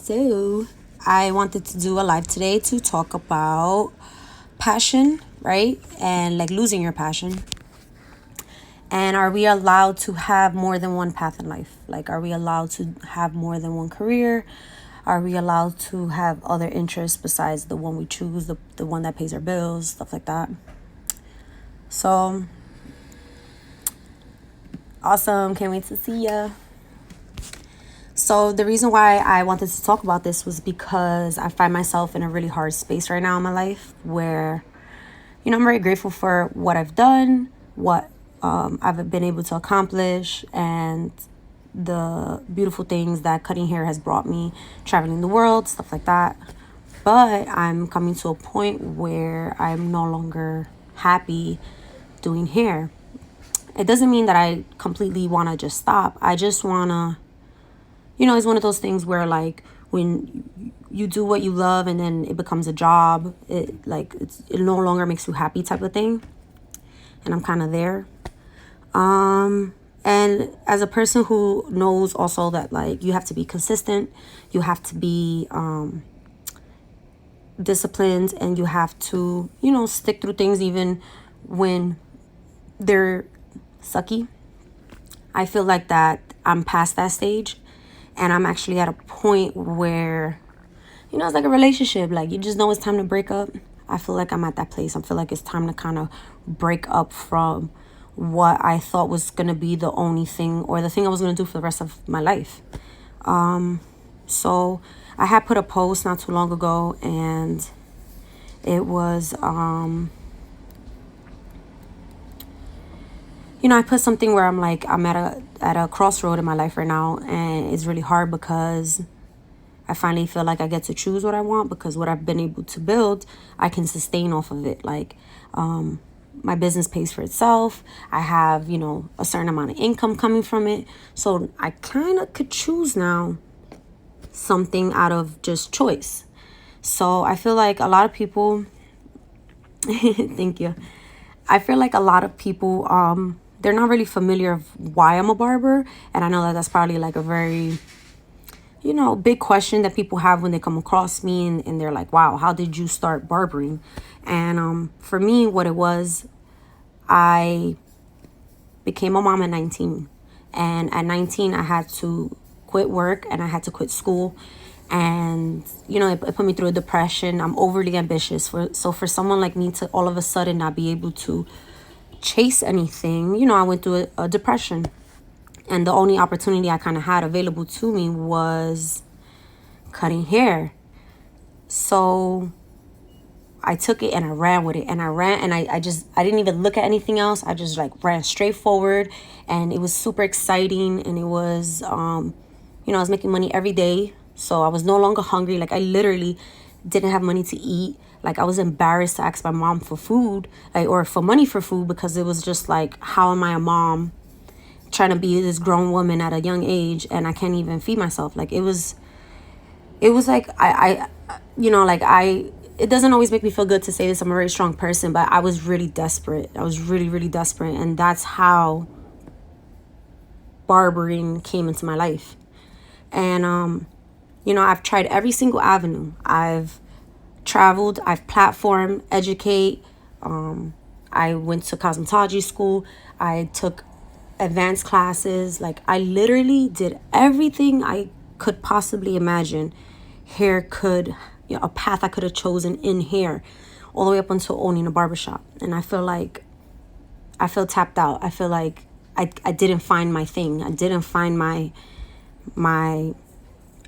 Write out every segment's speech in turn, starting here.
So I wanted to do a live today to talk about passion, right? And like losing your passion. And are we allowed to have more than one path in life? Like, are we allowed to have more than one career? Are we allowed to have other interests besides the one we choose, the one that pays our bills, stuff like that? So, awesome. Can't wait to see ya. So the reason why I wanted to talk about this was because I find myself in a really hard space right now in my life where, I'm very grateful for what I've done, what I've been able to accomplish, and the beautiful things that cutting hair has brought me, traveling the world, stuff like that. But I'm coming to a point where I'm no longer happy doing hair. It doesn't mean that I completely want to just stop. I just want to, it's one of those things where like when you do what you love and then it becomes a job, it no longer makes you happy type of thing. And I'm kind of there. And as a person who knows also that like you have to be consistent, you have to be disciplined, and you have to, stick through things even when they're sucky. I feel like that I'm past that stage, and I'm actually at a point where, it's like a relationship. Like, you just know it's time to break up. I feel like I'm at that place. I feel like it's time to kind of break up from what I thought was going to be the only thing, or the thing I was going to do for the rest of my life. So I had put a post not too long ago, and it was, I put something where I'm like, I'm at a crossroad in my life right now, and it's really hard because I finally feel like I get to choose what I want, because what I've been able to build, I can sustain off of it. Like, my business pays for itself. I have, a certain amount of income coming from it. So I kind of could choose now something out of just choice. So I feel like a lot of people, thank you. I feel like a lot of people, they're not really familiar of why I'm a barber. And I know that that's probably like a very, big question that people have when they come across me, and they're like, wow, how did you start barbering? And for me, what it was, I became a mom at 19. And at 19, I had to quit work and I had to quit school. And, it put me through a depression. I'm overly ambitious. So for someone like me to all of a sudden not be able to chase anything, I went through a depression. And the only opportunity I kind of had available to me was cutting hair. So I took it and I ran with it, and I ran, and I didn't even look at anything else. I just like ran straight forward, and it was super exciting. And it was, I was making money every day. So I was no longer hungry. Like, I literally didn't have money to eat. Like, I was embarrassed to ask my mom for food, like, or for money for food, because it was just like, how am I a mom trying to be this grown woman at a young age and I can't even feed myself? Like, it was like, it doesn't always make me feel good to say this. I'm a very strong person, but I was really desperate. I was really, really desperate. And that's how barbering came into my life. And, I've tried every single avenue. I've traveled, I've platformed, educate. I went to cosmetology school. I took advanced classes. Like, I literally did everything I could possibly imagine hair could, a path I could have chosen in hair, all the way up until owning a barbershop. And I feel tapped out. I feel like I didn't find my thing. I didn't find my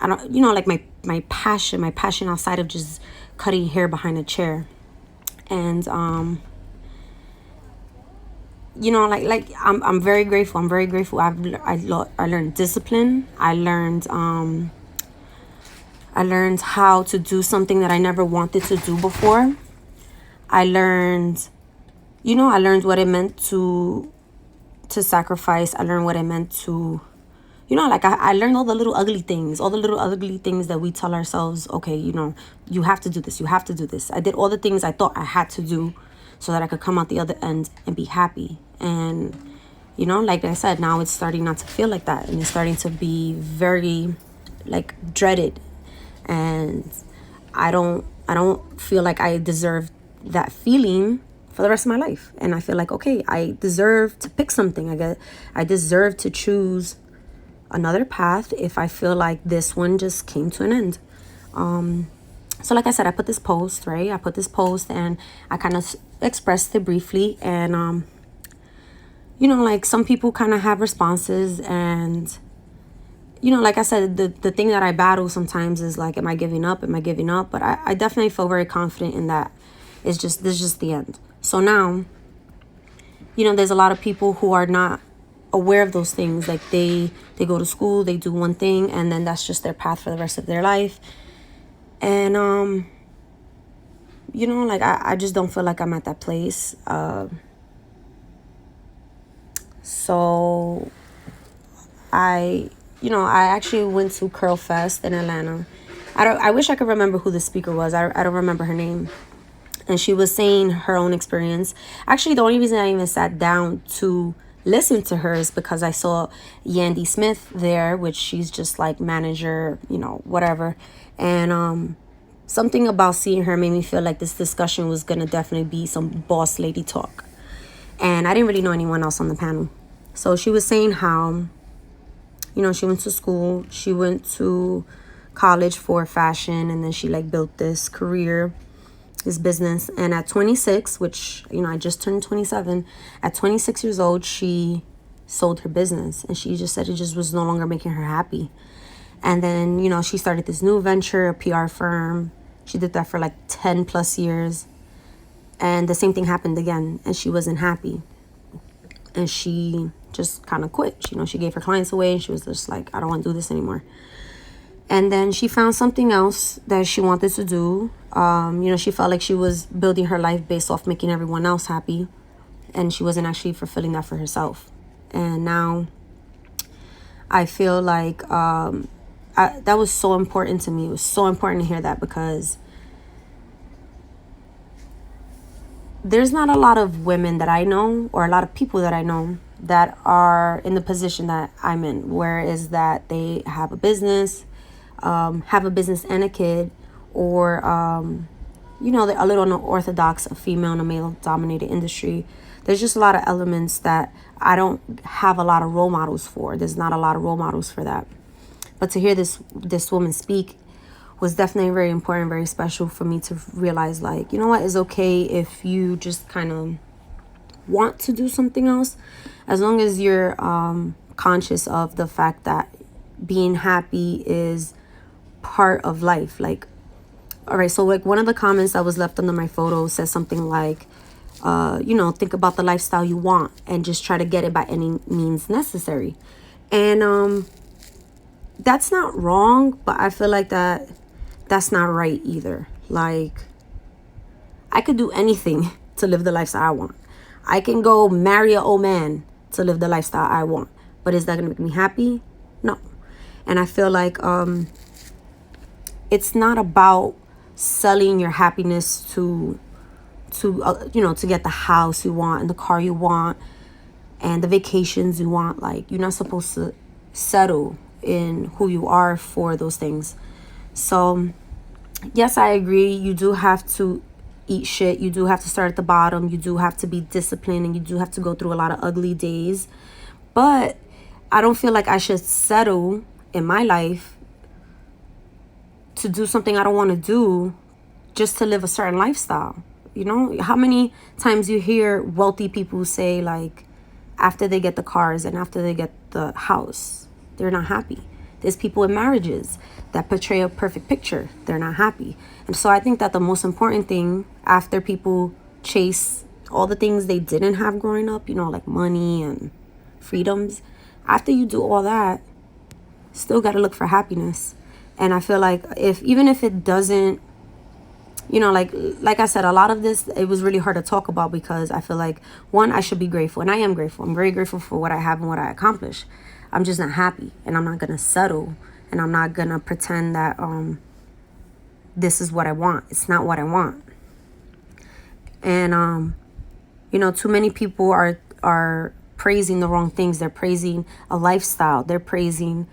I don't, my passion outside of just cutting hair behind a chair. And I'm very grateful. I'm very grateful. I learned discipline. I learned how to do something that I never wanted to do before. I learned what it meant to sacrifice. I learned what it meant to, I learned all the little ugly things that we tell ourselves, okay, you have to do this, you have to do this. I did all the things I thought I had to do so that I could come out the other end and be happy. And, like I said, now it's starting not to feel like that. And it's starting to be very, dreaded. And I don't feel like I deserve that feeling for the rest of my life. And I feel like, okay, I deserve to pick something. I deserve to choose another path if I feel like this one just came to an end. So like I said, I put this post, right? I put this post and I kind of expressed it briefly. And, like some people kind of have responses. And, like I said, the thing that I battle sometimes is like, am I giving up? Am I giving up? But I definitely feel very confident in that. This is just the end. So now, there's a lot of people who are not aware of those things. Like they go to school, they do one thing, and then that's just their path for the rest of their life. And, like I just don't feel like I'm at that place. So I actually went to Curl Fest in Atlanta. I wish I could remember who the speaker was. I don't remember her name. And she was saying her own experience. Actually, the only reason I even sat down to listen to her is because I saw Yandy Smith there, which she's just like manager, whatever. And something about seeing her made me feel like this discussion was going to definitely be some boss lady talk. And I didn't really know anyone else on the panel. So she was saying how, she went to school, she went to college for fashion, and then she like built this career, this business. And at 26, which, I just turned 27, at 26 years old, she sold her business. And she just said it just was no longer making her happy. And then, she started this new venture, a PR firm. She did that for like 10 plus years. And the same thing happened again. And she wasn't happy. And she just kind of quit. She gave her clients away. And she was just like, I don't want to do this anymore. And then she found something else that she wanted to do. She felt like she was building her life based off making everyone else happy. And she wasn't actually fulfilling that for herself. And now I feel like that was so important to me. It was so important to hear that, because there's not a lot of women that I know, or a lot of people that I know, that are in the position that I'm in, where is that they have a business, and a kid, or they're a little unorthodox, a female in a male dominated industry. There's just a lot of elements that I don't have a lot of role models for. There's not a lot of role models for that. But to hear this woman speak was definitely very important, very special for me to realize, like, what, it's okay if you just kind of want to do something else, as long as you're conscious of the fact that being happy is part of life. Like, all right, so like one of the comments that was left under my photo says something like, think about the lifestyle you want and just try to get it by any means necessary. And that's not wrong, but I feel like that's not right either. Like, I could do anything to live the lifestyle I want. I can go marry an old man to live the lifestyle I want. But is that going to make me happy? No. And I feel like it's not about selling your happiness to get the house you want and the car you want and the vacations you want. Like, you're not supposed to settle in who you are for those things. So yes, I agree, you do have to eat shit, you do have to start at the bottom, you do have to be disciplined, and you do have to go through a lot of ugly days. But I don't feel like I should settle in my life to do something I don't want to do just to live a certain lifestyle. How many times you hear wealthy people say, like, after they get the cars and after they get the house, they're not happy. There's people in marriages that portray a perfect picture. They're not happy. And so I think that the most important thing, after people chase all the things they didn't have growing up, like money and freedoms, after you do all that, still got to look for happiness. And I feel like even if it doesn't, like I said, a lot of this, it was really hard to talk about, because I feel like, one, I should be grateful. And I am grateful. I'm very grateful for what I have and what I accomplished. I'm just not happy, and I'm not going to settle, and I'm not going to pretend that this is what I want. It's not what I want. And, too many people are praising the wrong things. They're praising a lifestyle. They're praising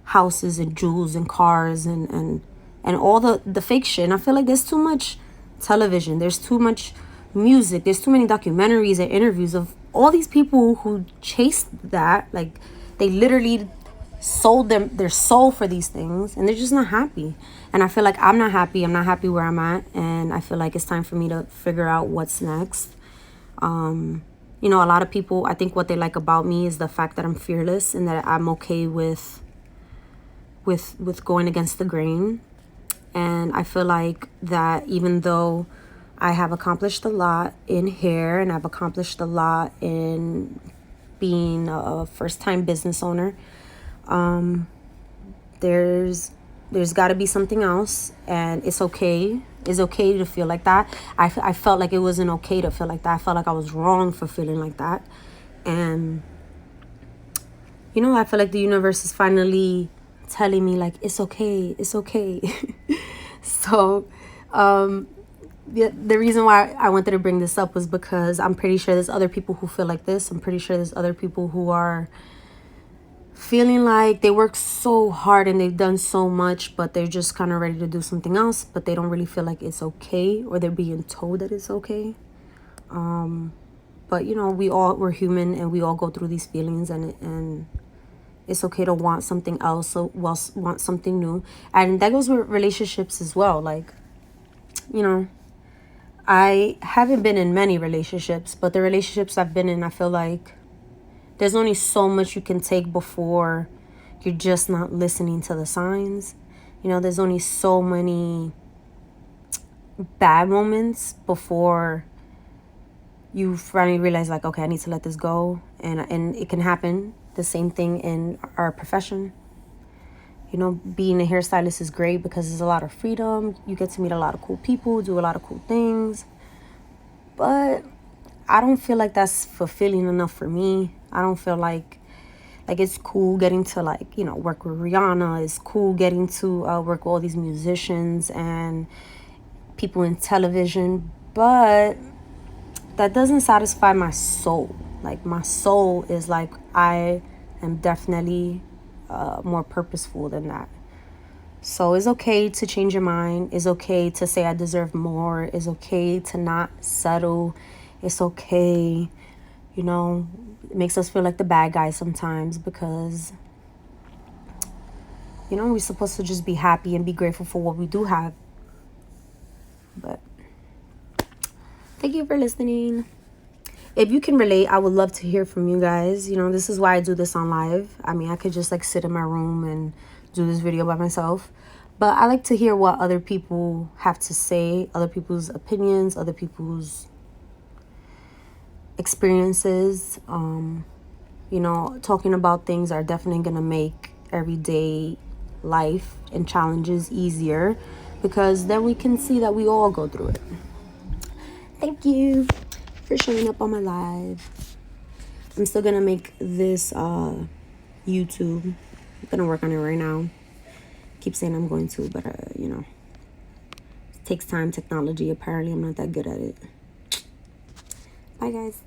houses and jewels and cars and and all the fake shit. And I feel like there's too much television, there's too much music, there's too many documentaries and interviews of all these people who chased that. Like, they literally sold their soul for these things, and they're just not happy. And I feel like I'm not happy where I'm at, and I feel like it's time for me to figure out what's next. You know, a lot of people, I think what they like about me is the fact that I'm fearless and that I'm okay with going against the grain. And I feel like that even though I have accomplished a lot in hair, and I've accomplished a lot in being a first-time business owner, there's got to be something else, and it's okay. It's okay to feel like that. I felt like it wasn't okay to feel like that. I felt like I was wrong for feeling like that. And, you know, I feel like the universe is finally telling me, like, it's okay. It's okay. So, the reason why I wanted to bring this up was because I'm pretty sure there's other people who feel like this. I'm pretty sure there's other people who are feeling like they work so hard and they've done so much, but they're just kind of ready to do something else, but they don't really feel like it's okay, or they're being told that it's okay. But, you know, we're human, and we all go through these feelings, and it's okay to want something else, so want something new. And that goes with relationships as well. Like, you know, I haven't been in many relationships, but the relationships I've been in, I feel like there's only so much you can take before you're just not listening to the signs. You know, there's only so many bad moments before you finally realize, like, okay, I need to let this go. And it can happen. The same thing in our profession. You know, being a hairstylist is great because there's a lot of freedom. You get to meet a lot of cool people, do a lot of cool things. But I don't feel like that's fulfilling enough for me. I don't feel like it's cool getting to, like, you know, work with Rihanna. It's cool getting to work with all these musicians and people in television. But that doesn't satisfy my soul. Like, my soul is like, I am definitely more purposeful than that. So it's okay to change your mind. It's okay to say I deserve more. It's okay to not settle. It's okay. You know, it makes us feel like the bad guy sometimes because, you know, we're supposed to just be happy and be grateful for what we do have. But thank you for listening. If you can relate, I would love to hear from you guys. You know, this is why I do this on live. I mean, I could just, like, sit in my room and do this video by myself. But I like to hear what other people have to say, other people's opinions, other people's experiences. You know, talking about things are definitely going to make everyday life and challenges easier, because then we can see that we all go through it. Thank you for showing up on my live. I'm still gonna make this YouTube. I'm gonna work on it right now. Keep saying I'm going to, but you know, it takes time. Technology, apparently I'm not that good at it. Bye guys.